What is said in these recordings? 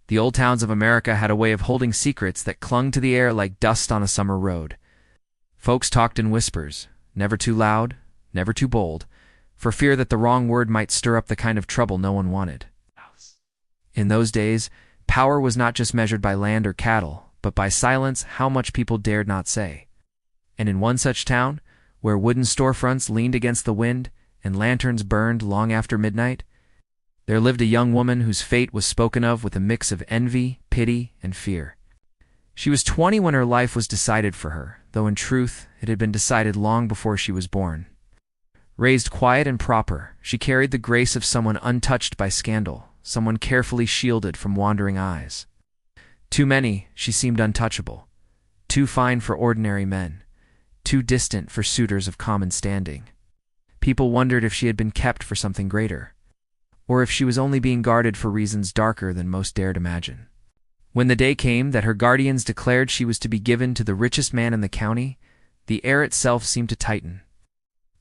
The old towns of America had a way of holding secrets that clung to the air like dust on a summer road. Folks talked in whispers, never too loud, never too bold, for fear that the wrong word might stir up the kind of trouble no one wanted. In those days, power was not just measured by land or cattle, but by silence, how much people dared not say. And in one such town, where wooden storefronts leaned against the wind and lanterns burned long after midnight, there lived a young woman whose fate was spoken of with a mix of envy, pity, and fear. She was 20 when her life was decided for her, though in truth it had been decided long before she was born. Raised quiet and proper, she carried the grace of someone untouched by scandal, someone carefully shielded from wandering eyes. To many, she seemed untouchable, too fine for ordinary men, too distant for suitors of common standing. People wondered if she had been kept for something greater, or if she was only being guarded for reasons darker than most dared imagine. When the day came that her guardians declared she was to be given to the richest man in the county, the air itself seemed to tighten.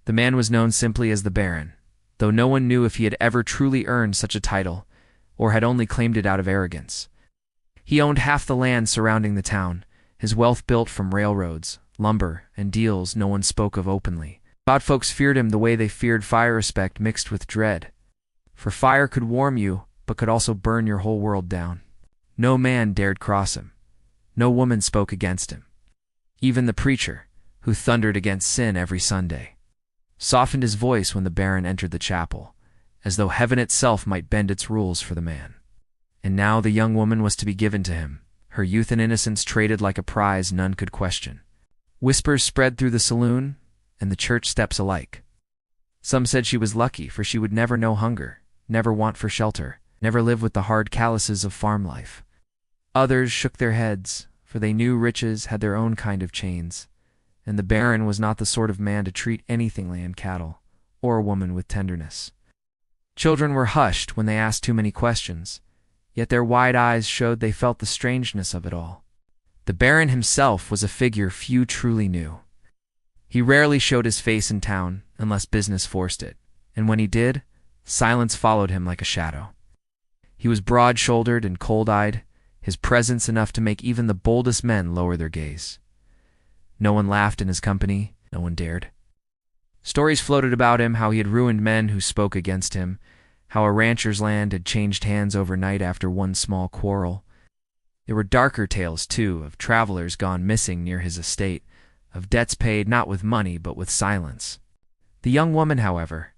The man was known simply as the Baron, though no one knew if he had ever truly earned such a title, or had only claimed it out of arrogance. He owned half the land surrounding the town, his wealth built from railroads, lumber, and deals no one spoke of openly. Odd folks feared him the way they feared fire, respect mixed with dread. For fire could warm you, but could also burn your whole world down. No man dared cross him. No woman spoke against him. Even the preacher, who thundered against sin every Sunday, softened his voice when the Baron entered the chapel, as though heaven itself might bend its rules for the man. And now the young woman was to be given to him, her youth and innocence traded like a prize none could question. Whispers spread through the saloon and the church steps alike. Some said she was lucky, for she would never know hunger, never want for shelter, never live with the hard calluses of farm life. Others shook their heads, for they knew riches had their own kind of chains, and the Baron was not the sort of man to treat anything like cattle, or a woman with tenderness. Children were hushed when they asked too many questions, yet their wide eyes showed they felt the strangeness of it all. The Baron himself was a figure few truly knew. He rarely showed his face in town, unless business forced it, and when he did, silence followed him like a shadow. He was broad-shouldered and cold-eyed, his presence enough to make even the boldest men lower their gaze. No one laughed in his company, no one dared. Stories floated about him how he had ruined men who spoke against him, how a rancher's land had changed hands overnight after one small quarrel. There were darker tales, too, of travelers gone missing near his estate, of debts paid not with money but with silence. The young woman, however,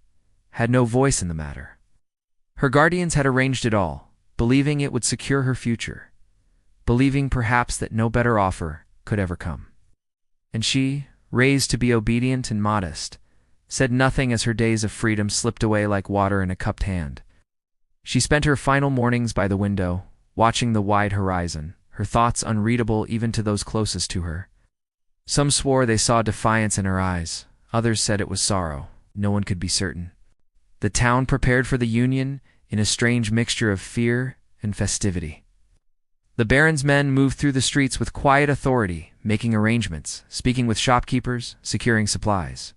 had no voice in the matter. Her guardians had arranged it all, believing it would secure her future, believing perhaps that no better offer could ever come. And she, raised to be obedient and modest, said nothing as her days of freedom slipped away like water in a cupped hand. She spent her final mornings by the window, watching the wide horizon, her thoughts unreadable even to those closest to her. Some swore they saw defiance in her eyes, others said it was sorrow. No one could be certain. The town prepared for the union in a strange mixture of fear and festivity. The Baron's men moved through the streets with quiet authority, making arrangements, speaking with shopkeepers, securing supplies.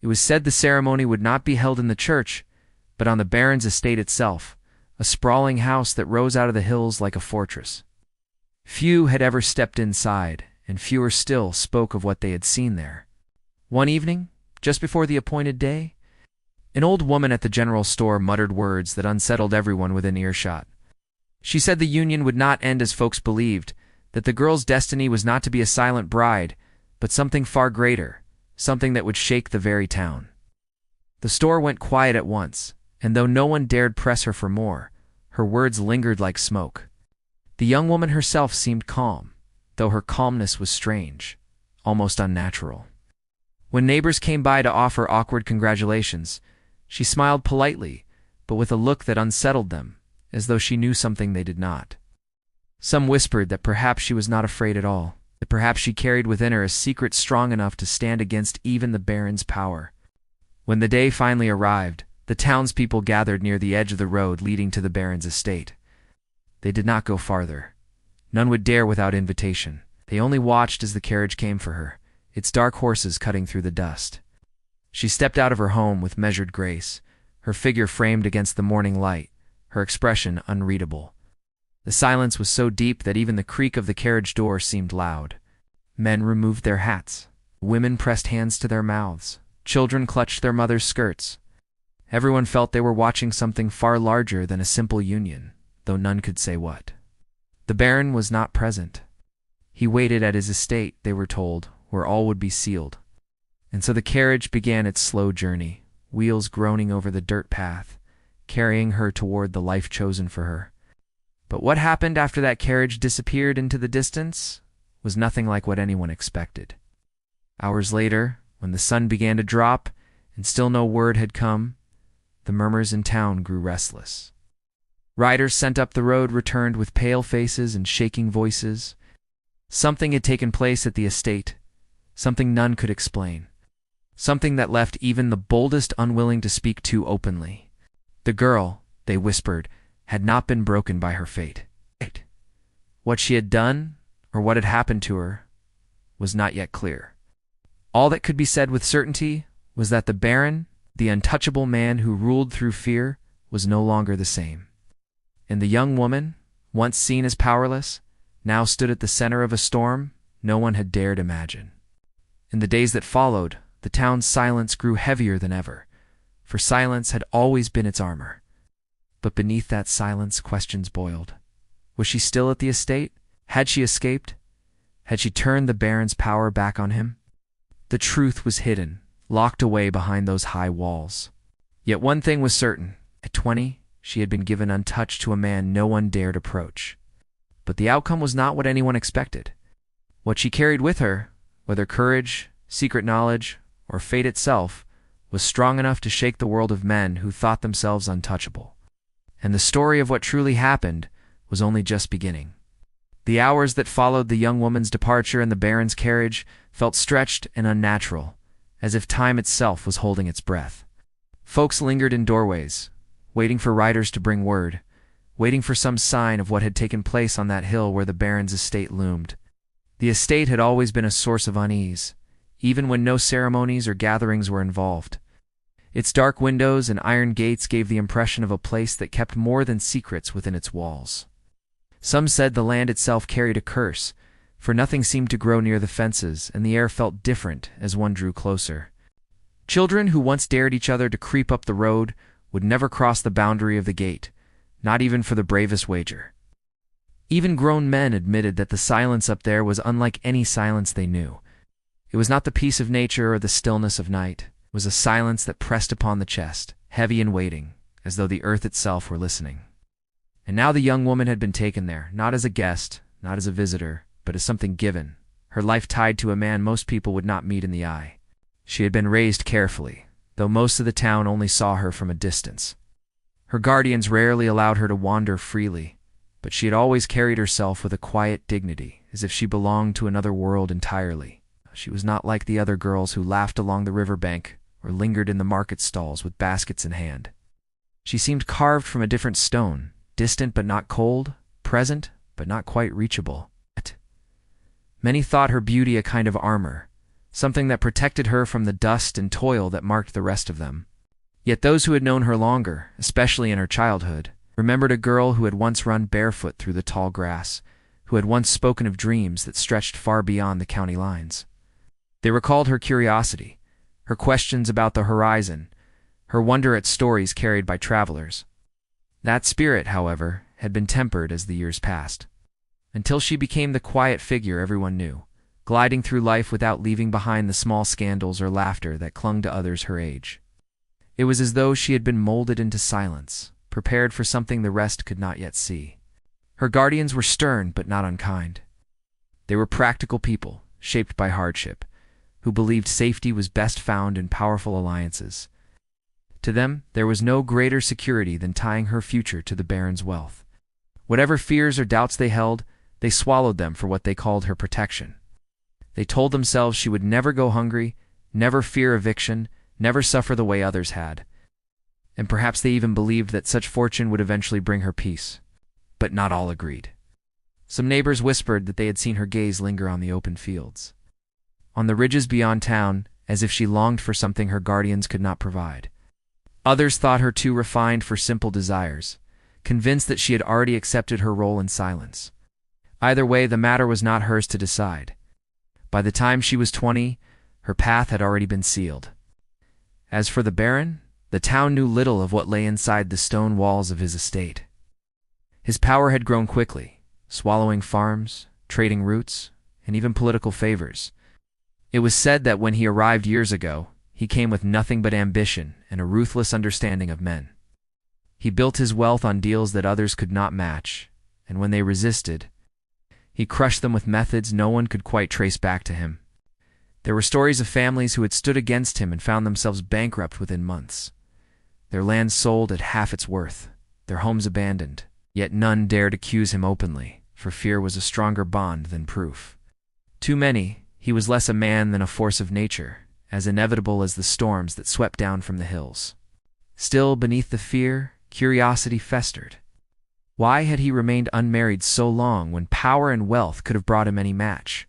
It was said the ceremony would not be held in the church, but on the Baron's estate itself, a sprawling house that rose out of the hills like a fortress. Few had ever stepped inside, and fewer still spoke of what they had seen there. One evening, just before the appointed day, an old woman at the general store muttered words that unsettled everyone within earshot. She said the union would not end as folks believed, that the girl's destiny was not to be a silent bride, but something far greater, something that would shake the very town. The store went quiet at once, and though no one dared press her for more, her words lingered like smoke. The young woman herself seemed calm, though her calmness was strange, almost unnatural. When neighbors came by to offer awkward congratulations, she smiled politely, but with a look that unsettled them, as though she knew something they did not. Some whispered that perhaps she was not afraid at all, that perhaps she carried within her a secret strong enough to stand against even the Baron's power. When the day finally arrived, the townspeople gathered near the edge of the road leading to the Baron's estate. They did not go farther. None would dare without invitation. They only watched as the carriage came for her, its dark horses cutting through the dust. She stepped out of her home with measured grace, her figure framed against the morning light, her expression unreadable. The silence was so deep that even the creak of the carriage door seemed loud. Men removed their hats. Women pressed hands to their mouths. Children clutched their mothers' skirts. Everyone felt they were watching something far larger than a simple union, though none could say what. The Baron was not present. He waited at his estate, they were told, where all would be sealed. And so the carriage began its slow journey, wheels groaning over the dirt path, carrying her toward the life chosen for her. But what happened after that carriage disappeared into the distance was nothing like what anyone expected. Hours later, when the sun began to drop and still no word had come, the murmurs in town grew restless. Riders sent up the road returned with pale faces and shaking voices. Something had taken place at the estate, something none could explain, something that left even the boldest unwilling to speak too openly. The girl, they whispered, had not been broken by her fate. What she had done, or what had happened to her, was not yet clear. All that could be said with certainty was that the Baron, the untouchable man who ruled through fear, was no longer the same. And the young woman, once seen as powerless, now stood at the center of a storm no one had dared imagine. In the days that followed, the town's silence grew heavier than ever, for silence had always been its armor. But beneath that silence, questions boiled. Was she still at the estate? Had she escaped? Had she turned the Baron's power back on him? The truth was hidden, locked away behind those high walls. Yet one thing was certain. At 20, she had been given untouched to a man no one dared approach. But the outcome was not what anyone expected. What she carried with her, whether courage, secret knowledge, or fate itself, was strong enough to shake the world of men who thought themselves untouchable. And the story of what truly happened was only just beginning. The hours that followed the young woman's departure in the Baron's carriage felt stretched and unnatural, as if time itself was holding its breath. Folks lingered in doorways, waiting for riders to bring word, waiting for some sign of what had taken place on that hill where the Baron's estate loomed. The estate had always been a source of unease, even when no ceremonies or gatherings were involved. Its dark windows and iron gates gave the impression of a place that kept more than secrets within its walls. Some said the land itself carried a curse, for nothing seemed to grow near the fences, and the air felt different as one drew closer. Children who once dared each other to creep up the road would never cross the boundary of the gate, not even for the bravest wager. Even grown men admitted that the silence up there was unlike any silence they knew. It was not the peace of nature or the stillness of night. It was a silence that pressed upon the chest, heavy and waiting, as though the earth itself were listening. And now the young woman had been taken there, not as a guest, not as a visitor, but as something given, her life tied to a man most people would not meet in the eye. She had been raised carefully, though most of the town only saw her from a distance. Her guardians rarely allowed her to wander freely, but she had always carried herself with a quiet dignity, as if she belonged to another world entirely. She was not like the other girls who laughed along the riverbank or lingered in the market stalls with baskets in hand. She seemed carved from a different stone, distant but not cold, present but not quite reachable. Many thought her beauty a kind of armor, something that protected her from the dust and toil that marked the rest of them. Yet those who had known her longer, especially in her childhood, remembered a girl who had once run barefoot through the tall grass, who had once spoken of dreams that stretched far beyond the county lines. They recalled her curiosity, her questions about the horizon, her wonder at stories carried by travelers. That spirit, however, had been tempered as the years passed, until she became the quiet figure everyone knew, gliding through life without leaving behind the small scandals or laughter that clung to others her age. It was as though she had been molded into silence, prepared for something the rest could not yet see. Her guardians were stern but not unkind. They were practical people, shaped by hardship, who believed safety was best found in powerful alliances. To them, there was no greater security than tying her future to the Baron's wealth. Whatever fears or doubts they held, they swallowed them for what they called her protection. They told themselves she would never go hungry, never fear eviction, never suffer the way others had. And perhaps they even believed that such fortune would eventually bring her peace. But not all agreed. Some neighbors whispered that they had seen her gaze linger on the open fields, on the ridges beyond town, as if she longed for something her guardians could not provide. Others thought her too refined for simple desires, convinced that she had already accepted her role in silence. Either way, the matter was not hers to decide. By the time she was 20, her path had already been sealed. As for the Baron, the town knew little of what lay inside the stone walls of his estate. His power had grown quickly, swallowing farms, trading routes, and even political favors. It was said that when he arrived years ago, he came with nothing but ambition and a ruthless understanding of men. He built his wealth on deals that others could not match, and when they resisted, he crushed them with methods no one could quite trace back to him. There were stories of families who had stood against him and found themselves bankrupt within months. Their land sold at half its worth, their homes abandoned, yet none dared accuse him openly, for fear was a stronger bond than proof. To many, he was less a man than a force of nature, as inevitable as the storms that swept down from the hills. Still, beneath the fear, curiosity festered. Why had he remained unmarried so long when power and wealth could have brought him any match?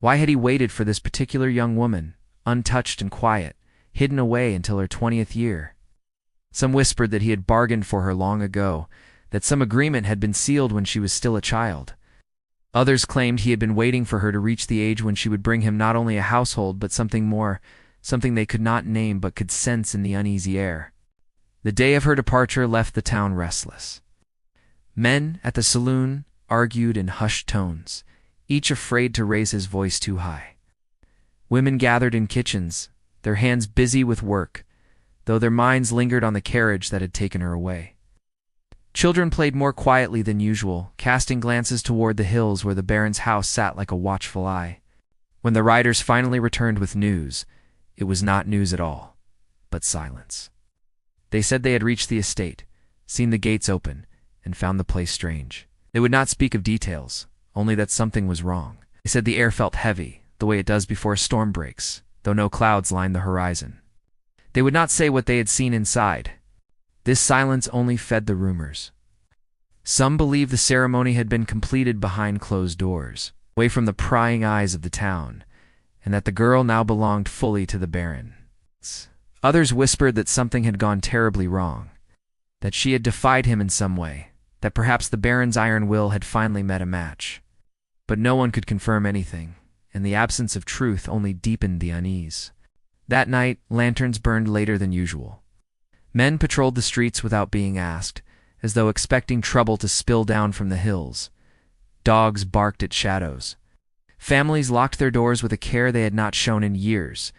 Why had he waited for this particular young woman, untouched and quiet, hidden away until her 20th year? Some whispered that he had bargained for her long ago, that some agreement had been sealed when she was still a child. Others claimed he had been waiting for her to reach the age when she would bring him not only a household but something more, something they could not name but could sense in the uneasy air. The day of her departure left the town restless. Men at the saloon argued in hushed tones, each afraid to raise his voice too high. Women gathered in kitchens, their hands busy with work, though their minds lingered on the carriage that had taken her away. Children played more quietly than usual, casting glances toward the hills where the Baron's house sat like a watchful eye. When the riders finally returned with news, it was not news at all, but silence. They said they had reached the estate, seen the gates open, and found the place strange. They would not speak of details, only that something was wrong. They said the air felt heavy, the way it does before a storm breaks, though no clouds lined the horizon. They would not say what they had seen inside. This silence only fed the rumors. Some believed the ceremony had been completed behind closed doors, away from the prying eyes of the town, and that the girl now belonged fully to the Baron. Others whispered that something had gone terribly wrong, that she had defied him in some way, that perhaps the Baron's iron will had finally met a match. But no one could confirm anything, and the absence of truth only deepened the unease. That night, lanterns burned later than usual. Men patrolled the streets without being asked, as though expecting trouble to spill down from the hills. Dogs barked at shadows. Families locked their doors with a care they had not shown in years.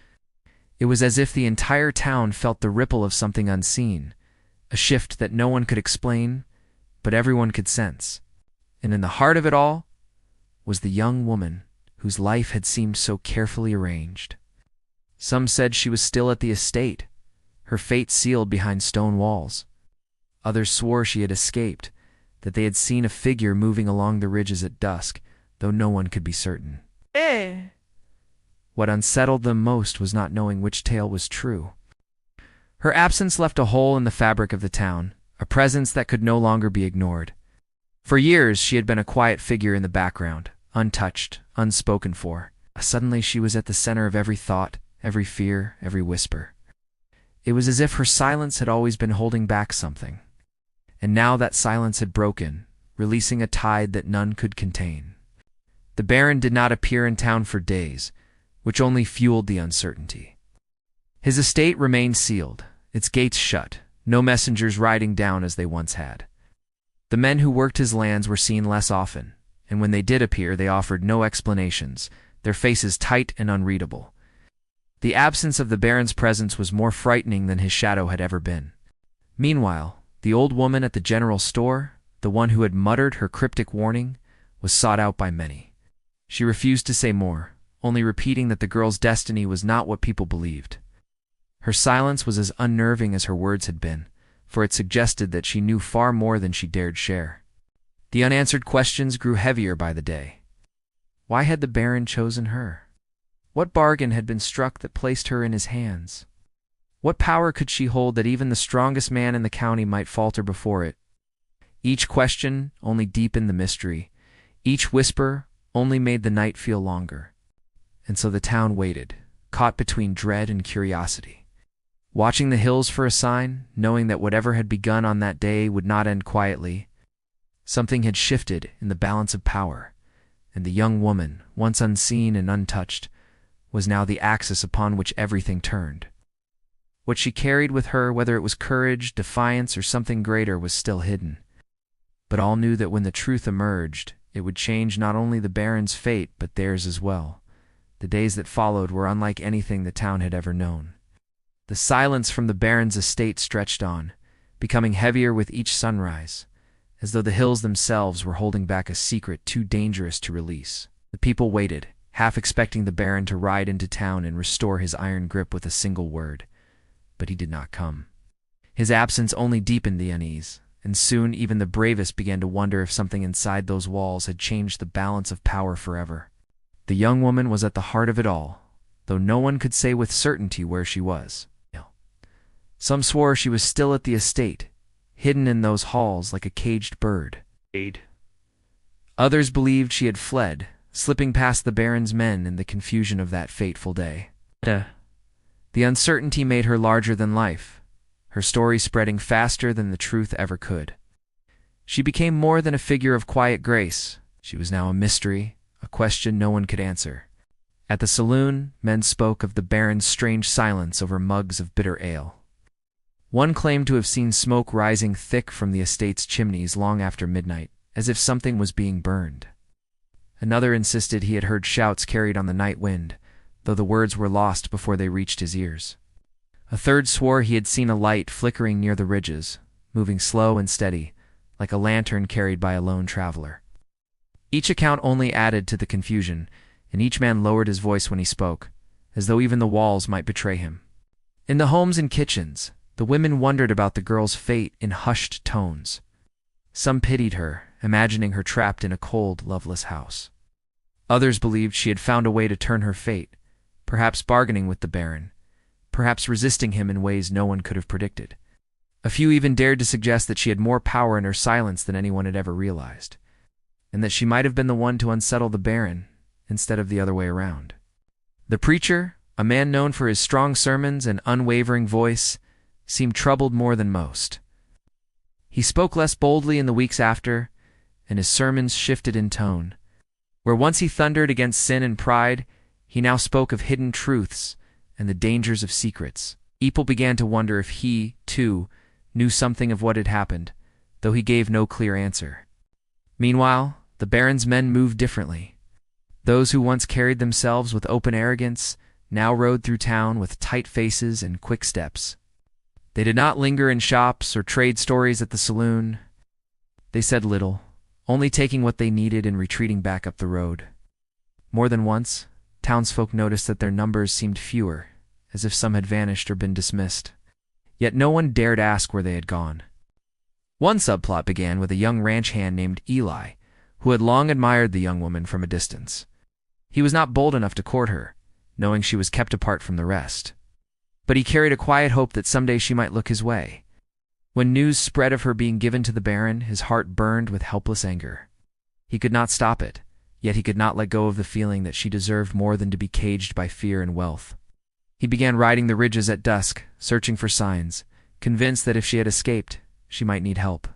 It was as if the entire town felt the ripple of something unseen, a shift that no one could explain, but everyone could sense. And in the heart of it all was the young woman whose life had seemed so carefully arranged. Some said she was still at the estate, her fate sealed behind stone walls. Others swore she had escaped, that they had seen a figure moving along the ridges at dusk, though no one could be certain. What unsettled them most was not knowing which tale was true. Her absence left a hole in the fabric of the town, a presence that could no longer be ignored. For years she had been a quiet figure in the background, untouched, unspoken for. Suddenly she was at the center of every thought, every fear, every whisper. It was as if her silence had always been holding back something. And now that silence had broken, releasing a tide that none could contain. The Baron did not appear in town for days, which only fueled the uncertainty. His estate remained sealed, its gates shut, no messengers riding down as they once had. The men who worked his lands were seen less often, and when they did appear they offered no explanations, their faces tight and unreadable. The absence of the Baron's presence was more frightening than his shadow had ever been. Meanwhile, the old woman at the general store, the one who had muttered her cryptic warning, was sought out by many. She refused to say more, only repeating that the girl's destiny was not what people believed. Her silence was as unnerving as her words had been, for it suggested that she knew far more than she dared share. The unanswered questions grew heavier by the day. Why had the Baron chosen her? What bargain had been struck that placed her in his hands? What power could she hold that even the strongest man in the county might falter before it? Each question only deepened the mystery. Each whisper only made the night feel longer. And so the town waited, caught between dread and curiosity. watching the hills for a sign, knowing that whatever had begun on that day would not end quietly. Something had shifted in the balance of power, and the young woman, once unseen and untouched, was now the axis upon which everything turned. What she carried with her, whether it was courage, defiance, or something greater, was still hidden. But all knew that when the truth emerged, it would change not only the Baron's fate, but theirs as well. The days that followed were unlike anything the town had ever known. The silence from the Baron's estate stretched on, becoming heavier with each sunrise, as though the hills themselves were holding back a secret too dangerous to release. The people waited, half expecting the Baron to ride into town and restore his iron grip with a single word. But he did not come. His absence only deepened the unease, and soon even the bravest began to wonder if something inside those walls had changed the balance of power forever. The young woman was at the heart of it all, though no one could say with certainty where she was. Some swore she was still at the estate, hidden in those halls like a caged bird. Others believed she had fled, slipping past the Baron's men in the confusion of that fateful day. The uncertainty made her larger than life, her story spreading faster than the truth ever could. She became more than a figure of quiet grace. She was now a mystery, a question no one could answer. At the saloon, men spoke of the Baron's strange silence over mugs of bitter ale. One claimed to have seen smoke rising thick from the estate's chimneys long after midnight, as if something was being burned. Another insisted he had heard shouts carried on the night wind, though the words were lost before they reached his ears. A third swore he had seen a light flickering near the ridges, moving slow and steady, like a lantern carried by a lone traveler. Each account only added to the confusion, and each man lowered his voice when he spoke, as though even the walls might betray him. In the homes and kitchens, the women wondered about the girl's fate in hushed tones. Some pitied her, imagining her trapped in a cold, loveless house. Others believed she had found a way to turn her fate, perhaps bargaining with the Baron, perhaps resisting him in ways no one could have predicted. A few even dared to suggest that she had more power in her silence than anyone had ever realized, and that she might have been the one to unsettle the Baron instead of the other way around. The preacher, a man known for his strong sermons and unwavering voice, seemed troubled more than most. He spoke less boldly in the weeks after, and his sermons shifted in tone. Where once he thundered against sin and pride, he now spoke of hidden truths and the dangers of secrets. People began to wonder if he, too, knew something of what had happened, though he gave no clear answer. Meanwhile, the Baron's men moved differently. Those who once carried themselves with open arrogance now rode through town with tight faces and quick steps. They did not linger in shops or trade stories at the saloon. They said little, only taking what they needed and retreating back up the road. More than once, townsfolk noticed that their numbers seemed fewer, as if some had vanished or been dismissed. Yet no one dared ask where they had gone. One subplot began with a young ranch hand named Eli, who had long admired the young woman from a distance. He was not bold enough to court her, knowing she was kept apart from the rest. But he carried a quiet hope that someday she might look his way. When news spread of her being given to the Baron, his heart burned with helpless anger. He could not stop it, yet he could not let go of the feeling that she deserved more than to be caged by fear and wealth. He began riding the ridges at dusk, searching for signs, convinced that if she had escaped, she might need help.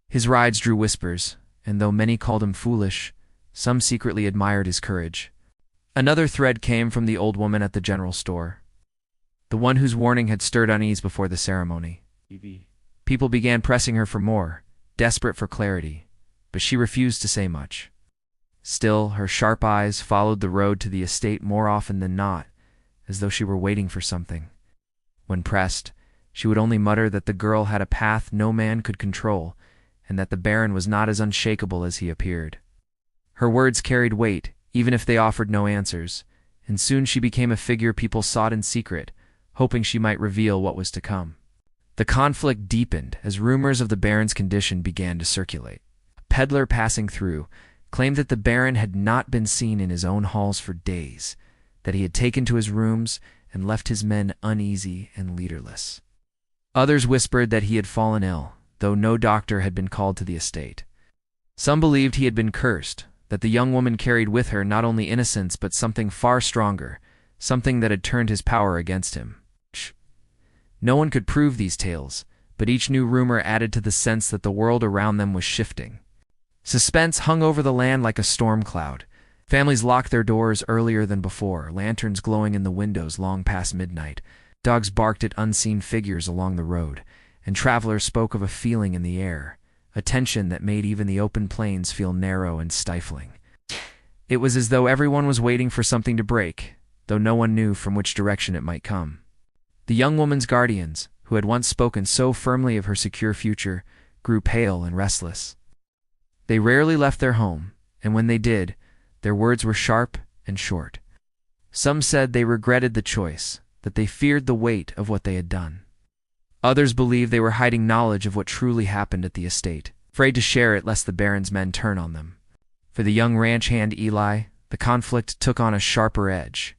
His rides drew whispers, and though many called him foolish, some secretly admired his courage. Another thread came from the old woman at the general store, the one whose warning had stirred unease before the ceremony. People began pressing her for more, desperate for clarity, but she refused to say much. Still, her sharp eyes followed the road to the estate more often than not, as though she were waiting for something. When pressed, she would only mutter that the girl had a path no man could control, and that the Baron was not as unshakable as he appeared. Her words carried weight, even if they offered no answers, and soon she became a figure people sought in secret, hoping she might reveal what was to come. The conflict deepened as rumors of the Baron's condition began to circulate. A peddler passing through claimed that the Baron had not been seen in his own halls for days, that he had taken to his rooms and left his men uneasy and leaderless. Others whispered that he had fallen ill, though no doctor had been called to the estate. Some believed he had been cursed, that the young woman carried with her not only innocence but something far stronger, something that had turned his power against him. No one could prove these tales, but each new rumor added to the sense that the world around them was shifting. Suspense hung over the land like a storm cloud. Families locked their doors earlier than before, lanterns glowing in the windows long past midnight. Dogs barked at unseen figures along the road, and travelers spoke of a feeling in the air, a tension that made even the open plains feel narrow and stifling. It was as though everyone was waiting for something to break, though no one knew from which direction it might come. The young woman's guardians, who had once spoken so firmly of her secure future, grew pale and restless. They rarely left their home, and when they did, their words were sharp and short. Some said they regretted the choice, that they feared the weight of what they had done. Others believed they were hiding knowledge of what truly happened at the estate, afraid to share it lest the Baron's men turn on them. For the young ranch hand Eli, the conflict took on a sharper edge.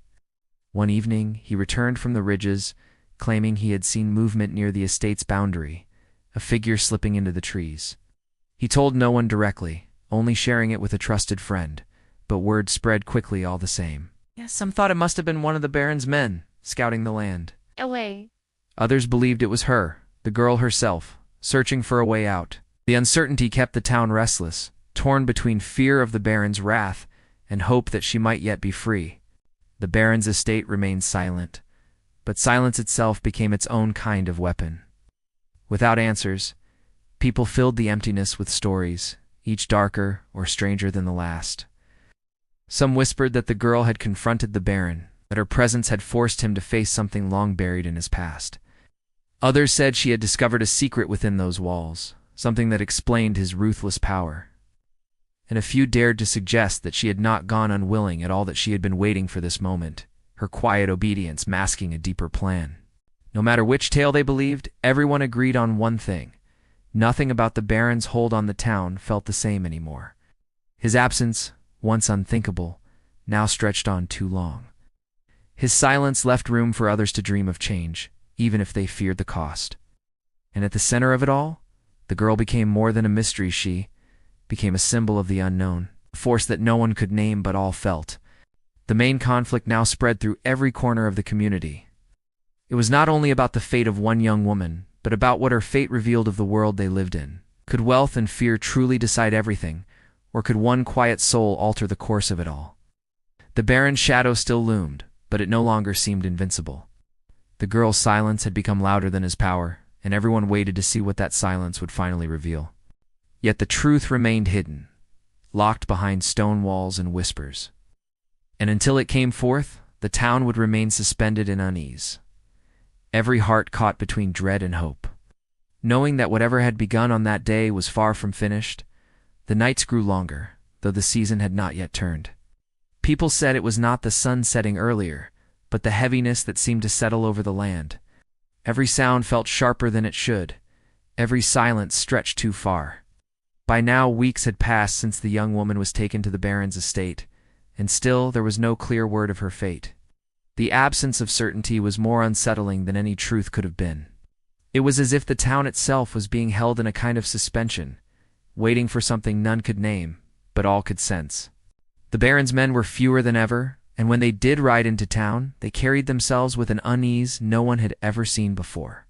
One evening, he returned from the ridges, claiming he had seen movement near the estate's boundary, a figure slipping into the trees. He told no one directly, only sharing it with a trusted friend, but word spread quickly all the same. Yes, some thought it must have been one of the Baron's men, scouting the land. Away. Others believed it was her, the girl herself, searching for a way out. The uncertainty kept the town restless, torn between fear of the Baron's wrath and hope that she might yet be free. The Baron's estate remained silent, but silence itself became its own kind of weapon. Without answers, people filled the emptiness with stories, each darker or stranger than the last. Some whispered that the girl had confronted the Baron, that her presence had forced him to face something long buried in his past. Others said she had discovered a secret within those walls, something that explained his ruthless power. And a few dared to suggest that she had not gone unwilling at all, that she had been waiting for this moment, her quiet obedience masking a deeper plan. No matter which tale they believed, everyone agreed on one thing. Nothing about the Baron's hold on the town felt the same anymore. His absence, once unthinkable, now stretched on too long. His silence left room for others to dream of change, even if they feared the cost. And at the center of it all, the girl became more than a mystery. She became a symbol of the unknown, a force that no one could name but all felt. The main conflict now spread through every corner of the community. It was not only about the fate of one young woman, but about what her fate revealed of the world they lived in. Could wealth and fear truly decide everything, or could one quiet soul alter the course of it all? The Baron's shadow still loomed, but it no longer seemed invincible. The girl's silence had become louder than his power, and everyone waited to see what that silence would finally reveal. Yet the truth remained hidden, locked behind stone walls and whispers. And until it came forth, the town would remain suspended in unease, every heart caught between dread and hope. Knowing that whatever had begun on that day was far from finished, the nights grew longer, though the season had not yet turned. People said it was not the sun setting earlier, but the heaviness that seemed to settle over the land. Every sound felt sharper than it should, every silence stretched too far. By now weeks had passed since the young woman was taken to the Baron's estate, and still there was no clear word of her fate. The absence of certainty was more unsettling than any truth could have been. It was as if the town itself was being held in a kind of suspension, waiting for something none could name, but all could sense. The Baron's men were fewer than ever, and when they did ride into town, they carried themselves with an unease no one had ever seen before.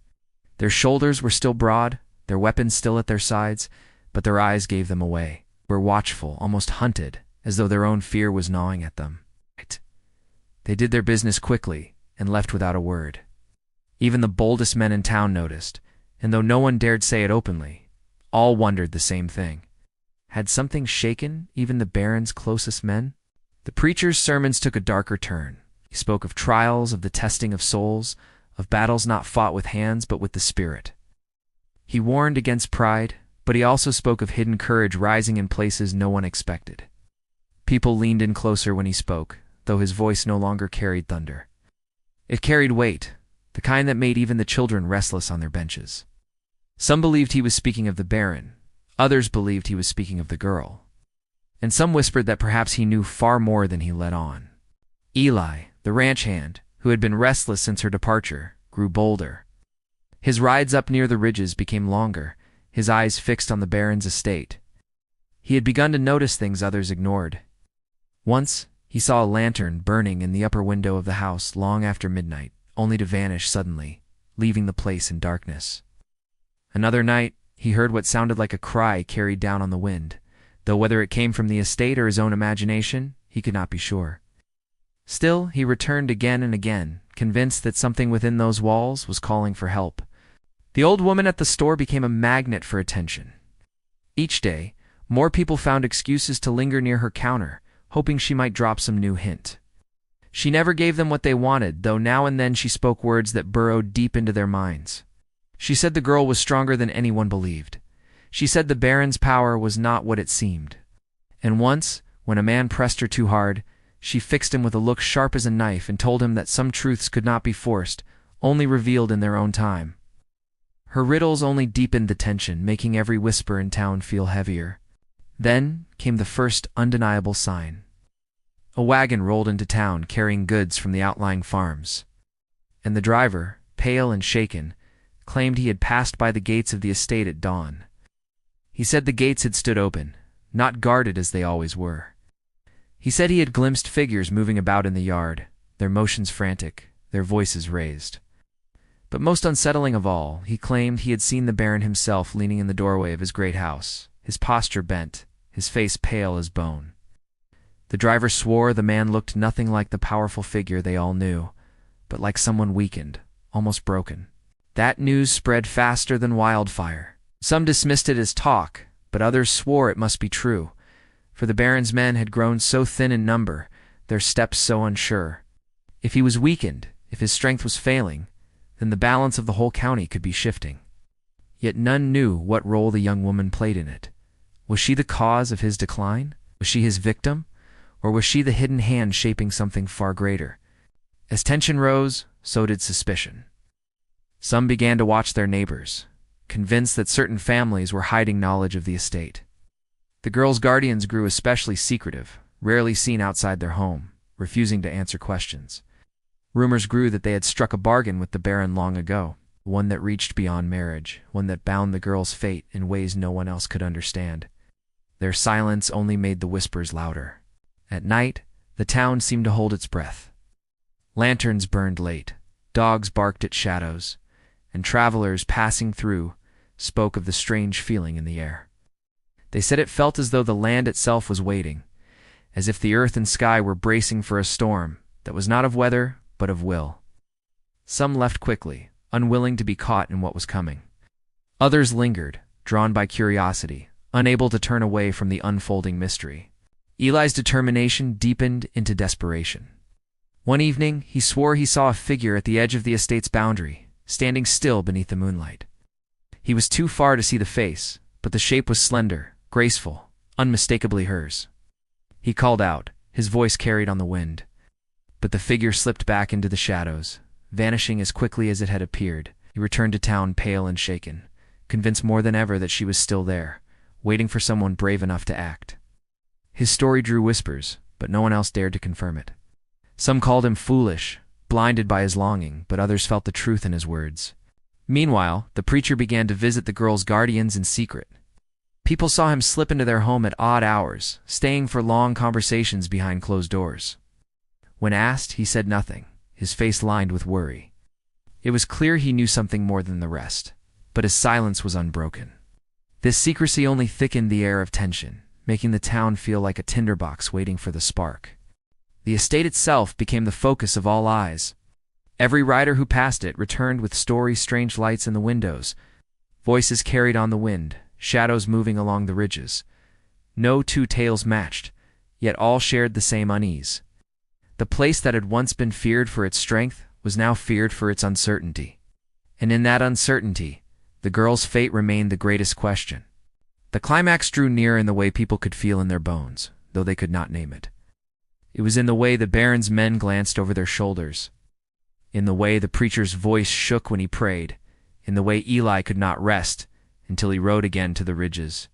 Their shoulders were still broad, their weapons still at their sides, but their eyes gave them away, were watchful, almost hunted, as though their own fear was gnawing at them. They did their business quickly and left without a word. Even the boldest men in town noticed, and though no one dared say it openly, all wondered the same thing. Had something shaken even the Baron's closest men? The preacher's sermons took a darker turn. He spoke of trials, of the testing of souls, of battles not fought with hands but with the Spirit. He warned against pride, but he also spoke of hidden courage rising in places no one expected. People leaned in closer when he spoke, though his voice no longer carried thunder. It carried weight, the kind that made even the children restless on their benches. Some believed he was speaking of the Baron, others believed he was speaking of the girl, and some whispered that perhaps he knew far more than he let on. Eli, the ranch hand, who had been restless since her departure, grew bolder. His rides up near the ridges became longer, his eyes fixed on the Baron's estate. He had begun to notice things others ignored. Once, he saw a lantern burning in the upper window of the house long after midnight, only to vanish suddenly, leaving the place in darkness. Another night, he heard what sounded like a cry carried down on the wind, though whether it came from the estate or his own imagination, he could not be sure. Still, he returned again and again, convinced that something within those walls was calling for help. The old woman at the store became a magnet for attention. Each day, more people found excuses to linger near her counter, hoping she might drop some new hint. She never gave them what they wanted, though now and then she spoke words that burrowed deep into their minds. She said the girl was stronger than anyone believed. She said the Baron's power was not what it seemed. And once, when a man pressed her too hard, she fixed him with a look sharp as a knife and told him that some truths could not be forced, only revealed in their own time. Her riddles only deepened the tension, making every whisper in town feel heavier. Then came the first undeniable sign. A wagon rolled into town carrying goods from the outlying farms, and the driver, pale and shaken, claimed he had passed by the gates of the estate at dawn. He said the gates had stood open, not guarded as they always were. He said he had glimpsed figures moving about in the yard, their motions frantic, their voices raised. But most unsettling of all, he claimed he had seen the Baron himself leaning in the doorway of his great house, his posture bent, his face pale as bone. The driver swore the man looked nothing like the powerful figure they all knew, but like someone weakened, almost broken. That news spread faster than wildfire. Some dismissed it as talk, but others swore it must be true, for the Baron's men had grown so thin in number, their steps so unsure. If he was weakened, if his strength was failing, then the balance of the whole county could be shifting. Yet none knew what role the young woman played in it. Was she the cause of his decline? Was she his victim? Or was she the hidden hand shaping something far greater? As tension rose, so did suspicion. Some began to watch their neighbors, convinced that certain families were hiding knowledge of the estate. The girl's guardians grew especially secretive, rarely seen outside their home, refusing to answer questions. Rumors grew that they had struck a bargain with the Baron long ago, one that reached beyond marriage, one that bound the girl's fate in ways no one else could understand. Their silence only made the whispers louder. At night, the town seemed to hold its breath. Lanterns burned late, dogs barked at shadows, and travelers passing through spoke of the strange feeling in the air. They said it felt as though the land itself was waiting, as if the earth and sky were bracing for a storm that was not of weather but of will. Some left quickly, unwilling to be caught in what was coming. Others lingered, drawn by curiosity, unable to turn away from the unfolding mystery. Eli's determination deepened into desperation. One evening, he swore he saw a figure at the edge of the estate's boundary, standing still beneath the moonlight. He was too far to see the face, but the shape was slender, graceful, unmistakably hers. He called out, his voice carried on the wind. But the figure slipped back into the shadows, vanishing as quickly as it had appeared. He returned to town pale and shaken, convinced more than ever that she was still there, waiting for someone brave enough to act. His story drew whispers, but no one else dared to confirm it. Some called him foolish, blinded by his longing, but others felt the truth in his words. Meanwhile, the preacher began to visit the girl's guardians in secret. People saw him slip into their home at odd hours, staying for long conversations behind closed doors. When asked, he said nothing, his face lined with worry. It was clear he knew something more than the rest, but his silence was unbroken. This secrecy only thickened the air of tension, making the town feel like a tinderbox waiting for the spark. The estate itself became the focus of all eyes. Every rider who passed it returned with story-strange lights in the windows, voices carried on the wind, shadows moving along the ridges. No two tales matched, yet all shared the same unease. The place that had once been feared for its strength was now feared for its uncertainty. And in that uncertainty, the girl's fate remained the greatest question. The climax drew near in the way people could feel in their bones, though they could not name it. It was in the way the Baron's men glanced over their shoulders, in the way the preacher's voice shook when he prayed, in the way Eli could not rest until he rode again to the ridges.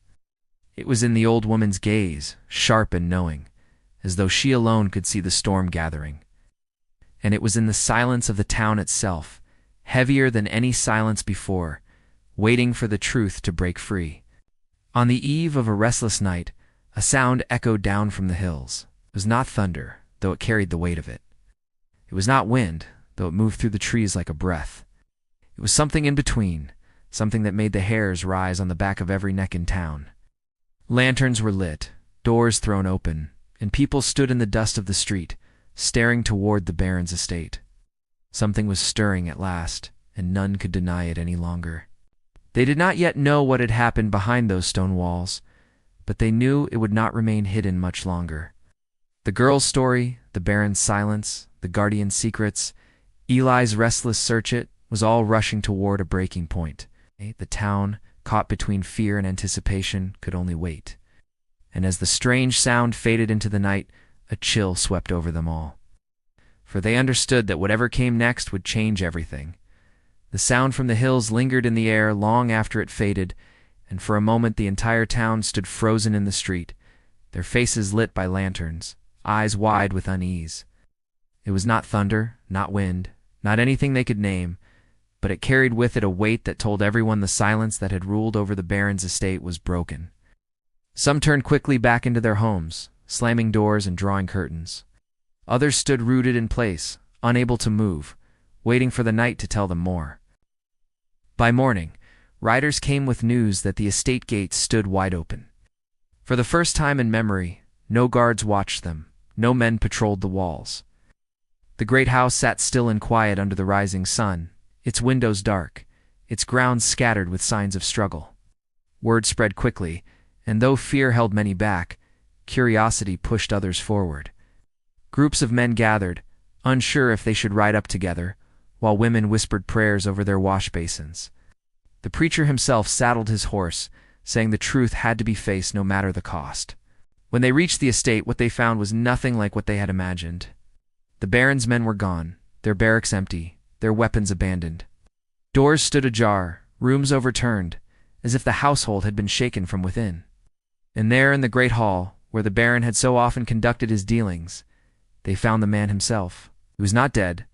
It was in the old woman's gaze, sharp and knowing, as though she alone could see the storm gathering. And it was in the silence of the town itself, heavier than any silence before, waiting for the truth to break free. On the eve of a restless night, a sound echoed down from the hills. It was not thunder, though it carried the weight of it. It was not wind, though it moved through the trees like a breath. It was something in between, something that made the hairs rise on the back of every neck in town. Lanterns were lit, doors thrown open, and people stood in the dust of the street, staring toward the Baron's estate. Something was stirring at last, and none could deny it any longer. They did not yet know what had happened behind those stone walls, but they knew it would not remain hidden much longer. The girl's story, the Baron's silence, the guardian's secrets, Eli's restless search, it was all rushing toward a breaking point. The town, caught between fear and anticipation, could only wait. And as the strange sound faded into the night, a chill swept over them all. For they understood that whatever came next would change everything. The sound from the hills lingered in the air long after it faded, and for a moment the entire town stood frozen in the street, their faces lit by lanterns, eyes wide with unease. It was not thunder, not wind, not anything they could name, but it carried with it a weight that told everyone the silence that had ruled over the Baron's estate was broken. Some turned quickly back into their homes, slamming doors and drawing curtains. Others stood rooted in place, unable to move, waiting for the night to tell them more. By morning, riders came with news that the estate gates stood wide open. For the first time in memory, no guards watched them, no men patrolled the walls. The great house sat still and quiet under the rising sun, its windows dark, its grounds scattered with signs of struggle. Word spread quickly, and though fear held many back, curiosity pushed others forward. Groups of men gathered, unsure if they should ride up together, while women whispered prayers over their wash basins. The preacher himself saddled his horse, saying the truth had to be faced no matter the cost. When they reached the estate, what they found was nothing like what they had imagined. The Baron's men were gone, their barracks empty, their weapons abandoned. Doors stood ajar, rooms overturned, as if the household had been shaken from within. And there in the great hall, where the Baron had so often conducted his dealings, they found the man himself. He was not dead,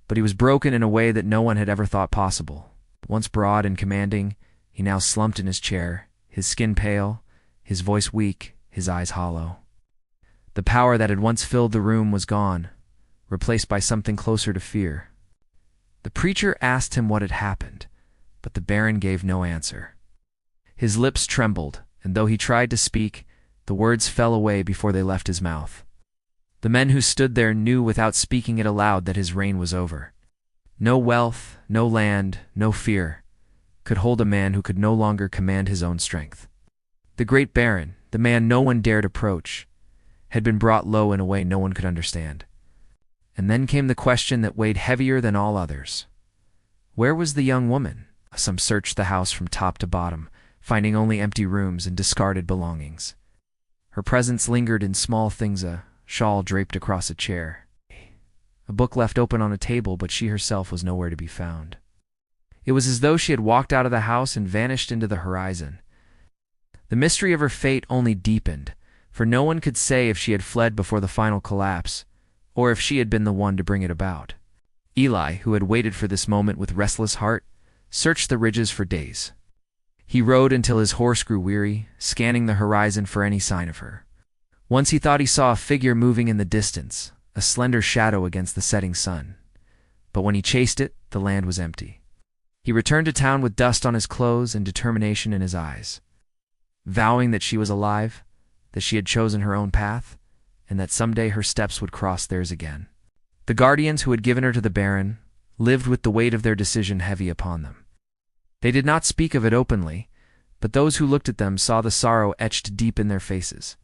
but he was broken in a way that no one had ever thought possible. Once broad and commanding, he now slumped in his chair, his skin pale, his voice weak, his eyes hollow. The power that had once filled the room was gone, replaced by something closer to fear. The preacher asked him what had happened, but the Baron gave no answer. His lips trembled, and though he tried to speak, the words fell away before they left his mouth. The men who stood there knew without speaking it aloud that his reign was over. No wealth, no land, no fear could hold a man who could no longer command his own strength. The great Baron, the man no one dared approach, had been brought low in a way no one could understand. And then came the question that weighed heavier than all others. Where was the young woman? Some searched the house from top to bottom, finding only empty rooms and discarded belongings. Her presence lingered in small things, a shawl draped across a chair, a book left open on a table, but she herself was nowhere to be found. It was as though she had walked out of the house and vanished into the horizon. The mystery of her fate only deepened, for no one could say if she had fled before the final collapse, or if she had been the one to bring it about. Eli, who had waited for this moment with restless heart, searched the ridges for days. He rode until his horse grew weary, scanning the horizon for any sign of her. Once he thought he saw a figure moving in the distance, a slender shadow against the setting sun. But when he chased it, the land was empty. He returned to town with dust on his clothes and determination in his eyes, vowing that she was alive, that she had chosen her own path, and that someday her steps would cross theirs again. The guardians who had given her to the Baron lived with the weight of their decision heavy upon them. They did not speak of it openly, but those who looked at them saw the sorrow etched deep in their faces.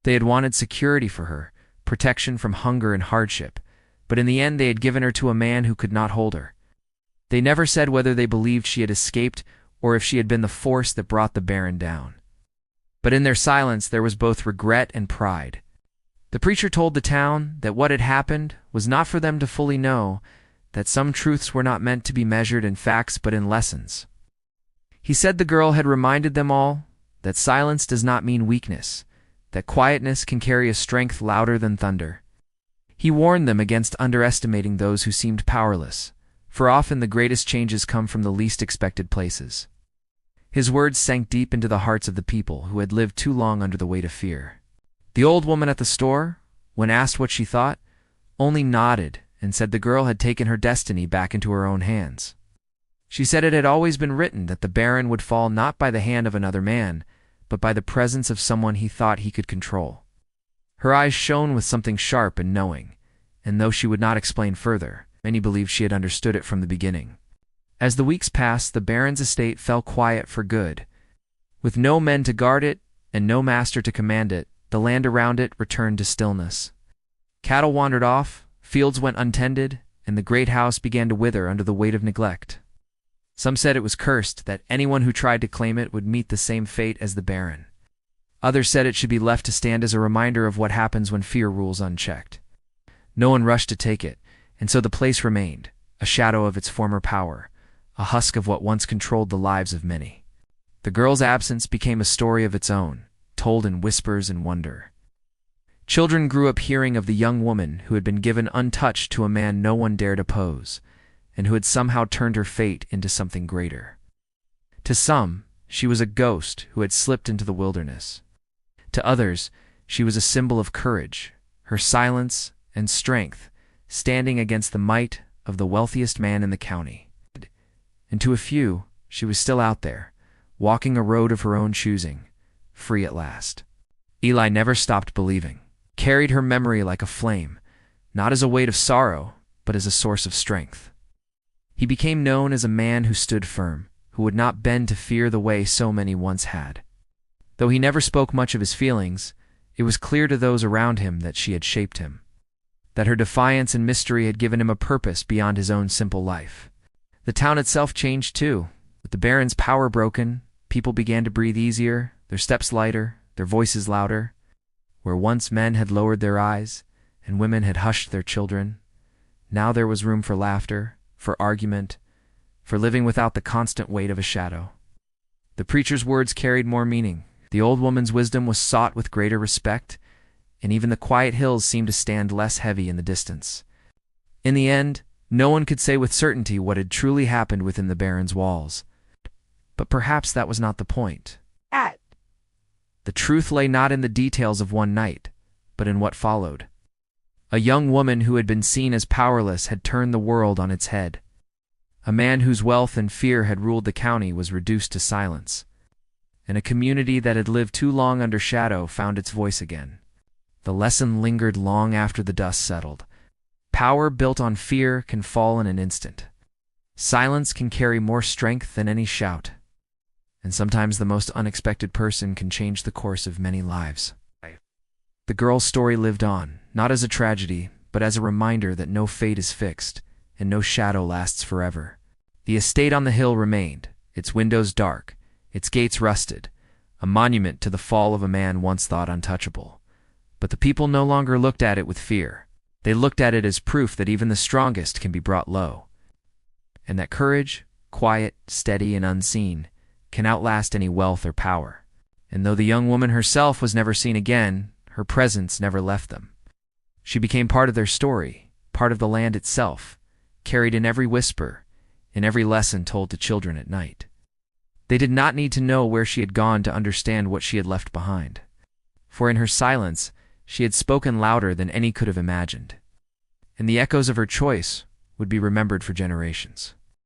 They had wanted security for her, protection from hunger and hardship, but in the end they had given her to a man who could not hold her. They never said whether they believed she had escaped or if she had been the force that brought the Baron down. But in their silence there was both regret and pride. The preacher told the town that what had happened was not for them to fully know, that some truths were not meant to be measured in facts but in lessons. He said the girl had reminded them all that silence does not mean weakness, that quietness can carry a strength louder than thunder. He warned them against underestimating those who seemed powerless, for often the greatest changes come from the least expected places. His words sank deep into the hearts of the people who had lived too long under the weight of fear. The old woman at the store, when asked what she thought, only nodded and said the girl had taken her destiny back into her own hands. She said it had always been written that the Baron would fall not by the hand of another man, but by the presence of someone he thought he could control. Her eyes shone with something sharp and knowing, and though she would not explain further, many believed she had understood it from the beginning. As the weeks passed, the Baron's estate fell quiet for good. With no men to guard it and no master to command it, the land around it returned to stillness. Cattle wandered off, fields went untended, and the great house began to wither under the weight of neglect. Some said it was cursed, that anyone who tried to claim it would meet the same fate as the Baron. Others said it should be left to stand as a reminder of what happens when fear rules unchecked. No one rushed to take it, and so the place remained, a shadow of its former power, a husk of what once controlled the lives of many. The girl's absence became a story of its own, told in whispers and wonder. Children grew up hearing of the young woman who had been given untouched to a man no one dared oppose, and who had somehow turned her fate into something greater. To some, she was a ghost who had slipped into the wilderness. To others, she was a symbol of courage, her silence and strength standing against the might of the wealthiest man in the county. And to a few, she was still out there, walking a road of her own choosing, free at last. Eli never stopped believing, carried her memory like a flame, not as a weight of sorrow, but as a source of strength. He became known as a man who stood firm, who would not bend to fear the way so many once had. Though he never spoke much of his feelings, it was clear to those around him that she had shaped him, that her defiance and mystery had given him a purpose beyond his own simple life. The town itself changed too. With the Baron's power broken, people began to breathe easier, their steps lighter, their voices louder. Where once men had lowered their eyes, and women had hushed their children, now there was room for laughter, for argument, for living without the constant weight of a shadow. The preacher's words carried more meaning. The old woman's wisdom was sought with greater respect, and even the quiet hills seemed to stand less heavy in the distance. In the end, no one could say with certainty what had truly happened within the Baron's walls. But perhaps that was not the point. The truth lay not in the details of one night, but in what followed. A young woman who had been seen as powerless had turned the world on its head. A man whose wealth and fear had ruled the county was reduced to silence, and a community that had lived too long under shadow found its voice again. The lesson lingered long after the dust settled. Power built on fear can fall in an instant. Silence can carry more strength than any shout, and sometimes the most unexpected person can change the course of many lives. The girl's story lived on, not as a tragedy, but as a reminder that no fate is fixed, and no shadow lasts forever. The estate on the hill remained, its windows dark, its gates rusted, a monument to the fall of a man once thought untouchable. But the people no longer looked at it with fear. They looked at it as proof that even the strongest can be brought low, and that courage, quiet, steady, and unseen, can outlast any wealth or power. And though the young woman herself was never seen again, her presence never left them. She became part of their story, part of the land itself, carried in every whisper, in every lesson told to children at night. They did not need to know where she had gone to understand what she had left behind, for in her silence she had spoken louder than any could have imagined, and the echoes of her choice would be remembered for generations.